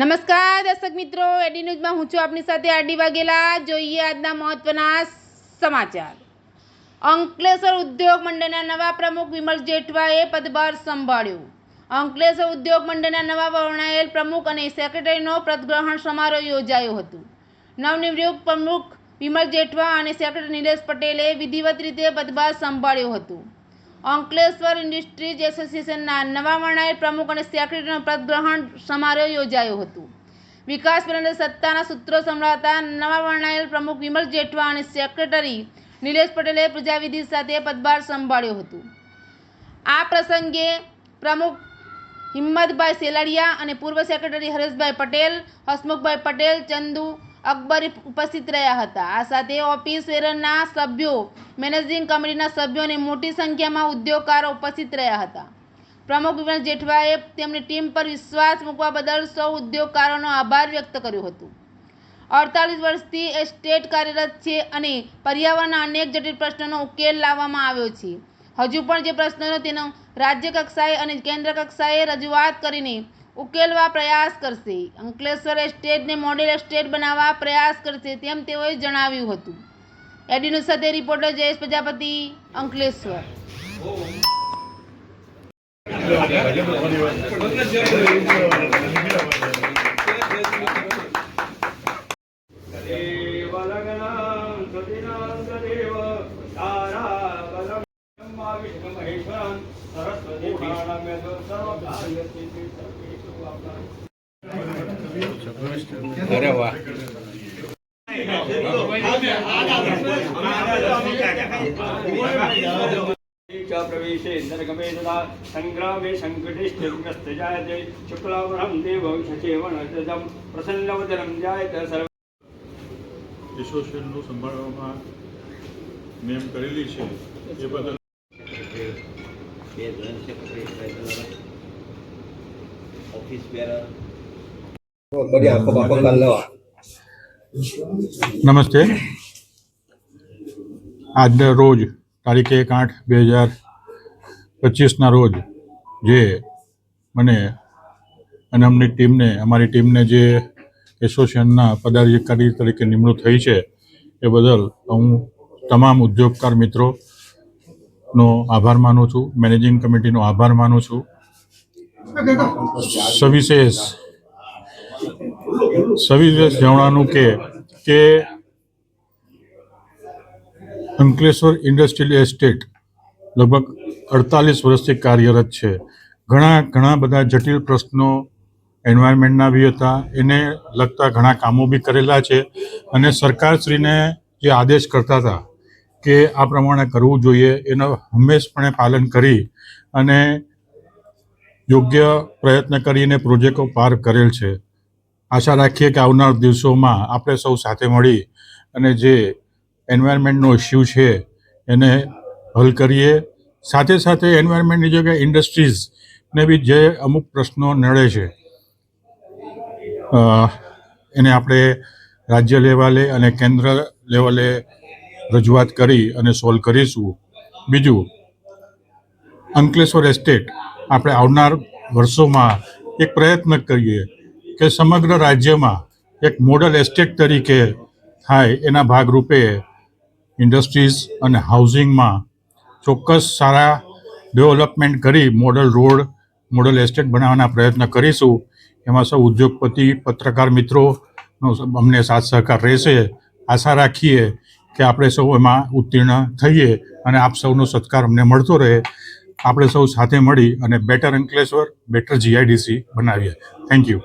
નમસ્કાર દર્શક મિત્રો, એડી ન્યૂઝમાં હું છું આપની સાથે આરડી વાઘેલા। જોઈએ આજના મહત્વના સમાચાર। અંકલેશ્વર ઉદ્યોગ મંડળના નવા પ્રમુખ વિમલ જેઠવાએ પદભાર સંભાળ્યો। અંકલેશ્વર ઉદ્યોગ મંડળના નવા વરણાયેલ પ્રમુખ અને સેક્રેટરીનો પદગ્રહણ સમારોહ યોજાયો હતો। નવનિયુક્ત પ્રમુખ વિમલ જેઠવા અને સેક્રેટરી નિલેશ પટેલે વિધિવત રીતે પદભાર સંભાળ્યો હતો। અંકલેશ્વર ઇન્ડસ્ટ્રીઝ એસોસિએશનના નવા વરણાયેલ પ્રમુખ અને સેક્રેટરીનો પદગ્રહણ સમારોહ યોજાયો હતો। વિકાસ પહેલા સત્તાના સૂત્રો સંભાળતા નવા વરણાયેલ પ્રમુખ વિમલ જેઠવા અને સેક્રેટરી નિલેશ પટેલે પૂજાવિધિ સાથે પદભાર સંભાળ્યો હતો। આ પ્રસંગે પ્રમુખ હિંમતભાઈ સેલાડિયા અને પૂર્વ સેક્રેટરી હરેશભાઈ પટેલ, હસમુખભાઈ પટેલ, ચંદુ અકબરી ઉપસ્થિત રહ્યા હતા। આ સાથે ઓફિસ વેરના સભ્યો, મેનેજિંગ કમિટીના સભ્યો અને મોટી સંખ્યામાં ઉદ્યોગકારો ઉપસ્થિત રહ્યા હતા। પ્રમુખ વિમલ જેઠવાએ તેમની ટીમ પર વિશ્વાસ મૂકવા બદલ સૌ ઉદ્યોગકારોનો આભાર વ્યક્ત કર્યો હતો। 48 વર્ષથી એસ્ટેટ કાર્યરત છે અને પર્યાવરણના અનેક જટિલ પ્રશ્નોનો ઉકેલ લાવવામાં આવ્યો છે। હજુ પણ જે પ્રશ્નો તેનો રાજ્ય કક્ષાએ અને કેન્દ્ર કક્ષાએ રજૂઆત કરીને ઉકેલવા પ્રયાસ કરશે। અંકલેશ્વર એસ્ટેટને મોડેલ એસ્ટેટ બનાવવા પ્રયાસ કરશે તેમ તેઓએ જણાવ્યું હતું। એડી ન્યૂઝ સાથે રિપોર્ટર જયેશ પ્રજાપતિ, અંકલેશ્વર। अरे वाह प्रवेशे नरगमे तदा संग्रामे संकटिष्ठिर्ग्रस्त जायते शुक्लावरं देवं शचेवनदं प्रसन्नवदनं जायते सर्व એસોસિએશનનું સંભાળવામાં મેં કરેલી છે એ બદલ ऑफिस बेरर નમસ્તે। આજના રોજ તારીખ 1/8/2025ના રોજ જે મને અને અમારી ટીમને જે એસોસિએશનના પદાધિકારી તરીકે નિમણૂક થઈ છે એ બદલ હું તમામ ઉદ્યોગકાર મિત્રોનો આભાર માનું છું, મેનેજિંગ કમિટીનો આભાર માનું છું। સવિશેષ જણાવવાનું કે અંકલેશ્વર ઇન્ડસ્ટ્રીયલ એસ્ટેટ લગભગ 48 વર્ષથી કાર્યરત છે। ઘણા બધા જટિલ પ્રશ્નો એન્વાયરમેન્ટના બી હતા, એને લગતા ઘણા કામો બી કરેલા છે અને સરકારશ્રીને જે આદેશ કરતા હતા કે આ પ્રમાણે કરવું જોઈએ એનો હંમેશપણે પાલન કરી અને યોગ્ય પ્રયત્ન કરીને પ્રોજેક્ટો પાર કરેલ છે। આશા રાખીએ કે આવનાર દિવસોમાં આપણે સૌ સાથે મળી અને જે એન્વાયરમેન્ટનો ઇસ્યુ છે એને હલ કરીએ। સાથે સાથે એન્વાયરમેન્ટની જગ્યાએ ઇન્ડસ્ટ્રીઝને બી જે અમુક પ્રશ્નો નડે છે એને આપણે રાજ્ય લેવલે અને કેન્દ્ર લેવલે રજૂઆત કરી અને સોલ્વ કરીશું। બીજું, અંકલેશ્વર એસ્ટેટ આપણે આવનાર વર્ષોમાં એક પ્રયત્ન કરીએ કે સમગ્ર રાજ્યમાં એક મોડલ એસ્ટેટ તરીકે થાય। એના ભાગરૂપે ઇન્ડસ્ટ્રીઝ અને હાઉસિંગમાં ચોક્કસ સારા ડેવલપમેન્ટ કરી મોડલ રોડ, મોડલ એસ્ટેટ બનાવવાના પ્રયત્ન કરીશું। એમાં સૌ ઉદ્યોગપતિ, પત્રકાર મિત્રોનો અમને સાથ સહકાર રહેશે। આશા રાખીએ કે આપણે સૌ એમાં ઉત્તીર્ણ થઈએ અને આપ સૌનો સત્કાર અમને મળતો રહે। આપણે સૌ સાથે મળી અને બેટર અંકલેશ્વર, બેટર GIDC બનાવીએ। Thank you.